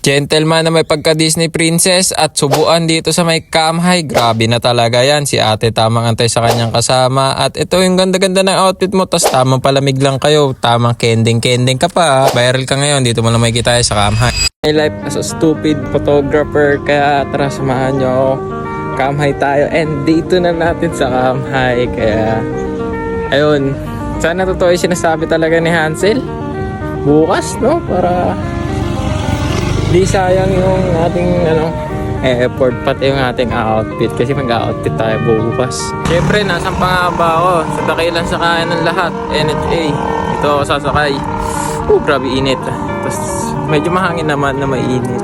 Gentleman na may pagka Disney princess at subuan dito sa may Kamhay. Grabe na talaga yan. Si ate tamang antay sa kanyang kasama. At ito yung ganda-ganda ng outfit mo. Tas tamang palamig lang kayo. Tamang kending-kending ka pa. Viral ka ngayon. Dito mo lang makikita sa Kamhay. My life as a stupid photographer. Kaya tara samahan nyo ako. Kamhay tayo. And dito na natin sa Kamhay. Kaya ayun. Sana totoo yung sinasabi talaga ni Hansel. Bukas, no? Para di sayang yung ating effort pati yung ating outfit kasi mag-outfit tayo bukas. Siyempre, nasan pa nga ba ako? Sa dakilan sa kain ng lahat. NHA. Ito ako sasakay. Grabe init. Tapos medyo mahangin naman na mainit.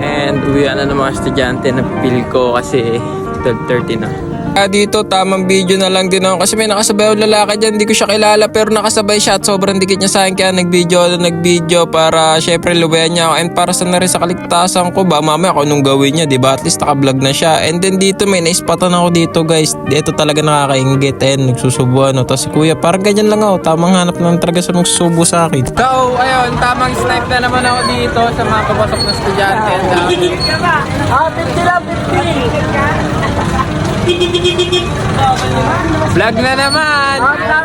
And uwian na ng mga estudyante na feel ko kasi 12:30 na. Dito tamang video na lang din ako kasi may nakasabay ako lalaki dyan, hindi ko siya kilala pero nakasabay siya at sobrang dikit niya sa akin kaya nag-video para syempre lubayan niya ako and para sa na rin sa kaligtasan ko ba mamaya kung anong gawin niya, diba? At least naka-vlog na siya. And then dito may naispatan ako dito guys, dito talaga nakakaingit and nagsusubuan. Tapos si kuya parang ganyan lang ako, tamang hanap lang talaga sa magsusubo sa akin. So ayun, tamang snipe na naman ako dito sa mga papasok na estudyante. 50 lang, 50! Vlog na naman!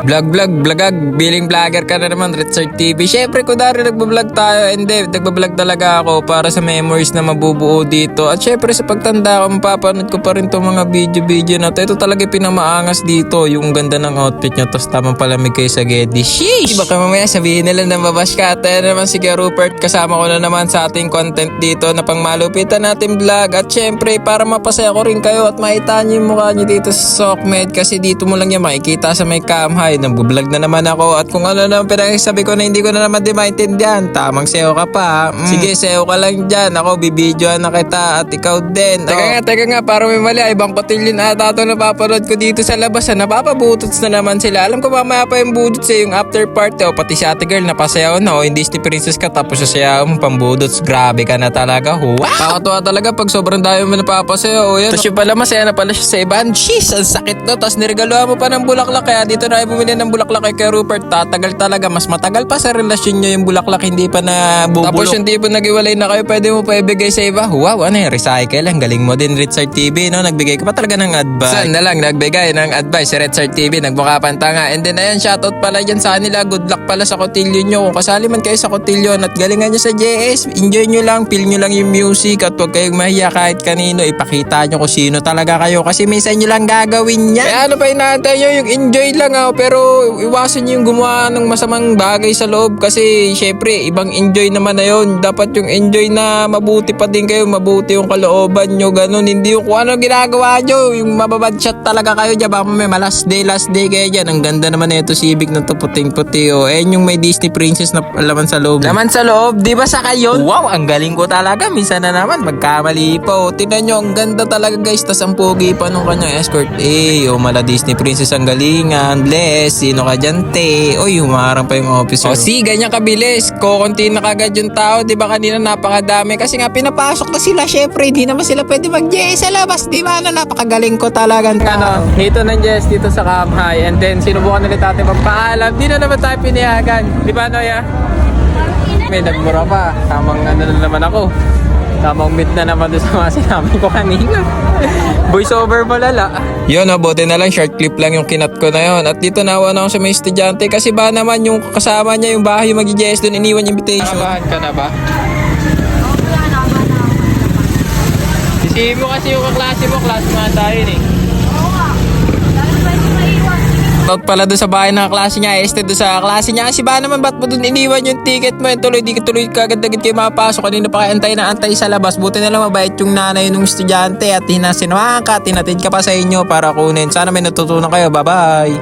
Vlogag, billing vlogger ka na naman, Richard TV. Syempre kung dari nagbablog tayo, hindi, nagbablog talaga ako para sa memories na mabubuo dito. At syempre sa pagtanda ko, mapapanood ko pa rin itong mga video na to. Ito talaga pinamaangas dito, yung ganda ng outfit nyo, tapos tamang palamig kayo sa Geddy. Sheesh! Baka mamaya sabihin nila na mabash ka. Tayo naman si Rupert, kasama ko na naman sa ating content dito na pang malupitan natin vlog. At syempre para mapasaya ko rin kayo at makita nyo yung mukha nyo dito sa Sokmed kasi dito mo lang yan makikita sa may Kamhay. Nag-vlog na naman ako at kung ano naman pinagsasabi ko na hindi ko na naman di maintindihan, tamang SEO ka pa. Sige, SEO ka lang dyan. Ako bibidyoan na kita at ikaw din. Teka nga, para may mali. Ibang kotilyon ata ito napapanood ko dito sa labas. Napapabutots na naman sila. Alam ko mamaya pa yung budots yung after party. O pati si ate girl napasayaw na. O yung Disney princess ka tapos sasayaw mo pambudots. Grabe ka na talaga. Wow! Pakatuwa talaga pag sobrang dami mo napapasayaw. O yan. Tapos yung pala masaya na pala siya sa iban. Jeez, ang sakit no. Tapos niregaluhan mo pa ng bulaklak. Kaya dito na bumili ng bulaklak kay Rupert. Tatagal talaga. Mas matagal pa sa relasyon nyo yung bulaklak. Hindi pa na bubulok. Tapos yung tipo nag-iwalay na kayo, pwede mo pa ibigay sa iba. Wow, ano yung recycle. Ang galing mo din, Richard TV, no? Nagbigay ka pa talaga ng advice. Saan na lang nagbigay ng advice si Richard TV. Nagmukha pantanga. And then ayan, shoutout pala dyan sa kanila. Good luck pala sa kotilyo nyo. Kung kasali man kayo sa kotilyo at galingan nyo sa JS, enjoy nyo lang, feel nyo lang yung music at huwag kayong mahiya kahit kanino. Ipakita nyo kung sino talaga kayo kasi minsan nyo lang gagawin yan. Kaya ano pa inaantay nyo? Yung enjoy lang pero iwasan nyo yung gumawa ng masamang bagay sa loob kasi syempre ibang enjoy naman na yun. Dapat yung enjoy na mabuti pa din kayo, mabuti yung kalooban nyo, ganun. Hindi yung kung ano ginagawa nyo, yung mababad shot talaga kayo dyan. Baka may last day kayo dyan. Ang ganda naman na ito, Civic na to, puting-puti. Ayan yung may Disney princess na laman sa loob. Laman sa loob, di ba sa kayo? Wow, ang galing ko talaga. Minsan na naman, magkamali pa. Tingnan nyo, ang ganda talaga guys. Tas ang pogi pa nung kanyang escort. Mala Disney princess ang galingan. Bless, sino ka dyan, te? Humarang pa yung officer. Ganyan kabilis. Kukunti na kagad yung tao. Di ba kanina napakadami? Kasi nga pinapasok na sila. Syempre, hindi naman sila pwede mag-JS sa labas. Di ba? Napakagaling ko talaga. Dito ng JS dito sa Kamhay. And then, sinubukan ulit natin magpaalam. Di na naman tayo pinihagan. Di ba, Noya? May nagmura pa. Tamang na naman ako. Tamang meet na naman doon sa mga sinabi ko kanina. Voice over mo lala. Yun, buti na lang short clip lang yung kinat ko na yun. At dito nawa na ako sa mga estudyante kasi ba naman yung kasama niya yung bahay yung mag-JS doon iniwan yung invitation. Nabahan ka na ba? Isipin mo kasi yung kaklase mo nga tayo eh. Out pala doon sa bahay ng klase niya, doon sa klase niya. Kasi ba naman, ba't mo doon iniwan yung ticket mo? Tuloy, di kagad-agad kayo mapasok. Kanina pa kayo antay sa labas. Buti na lang mabait yung nanay ng estudyante at sinamahan ka, tinatid ka pa sa inyo para kunin. Sana may natutunan kayo. Bye-bye!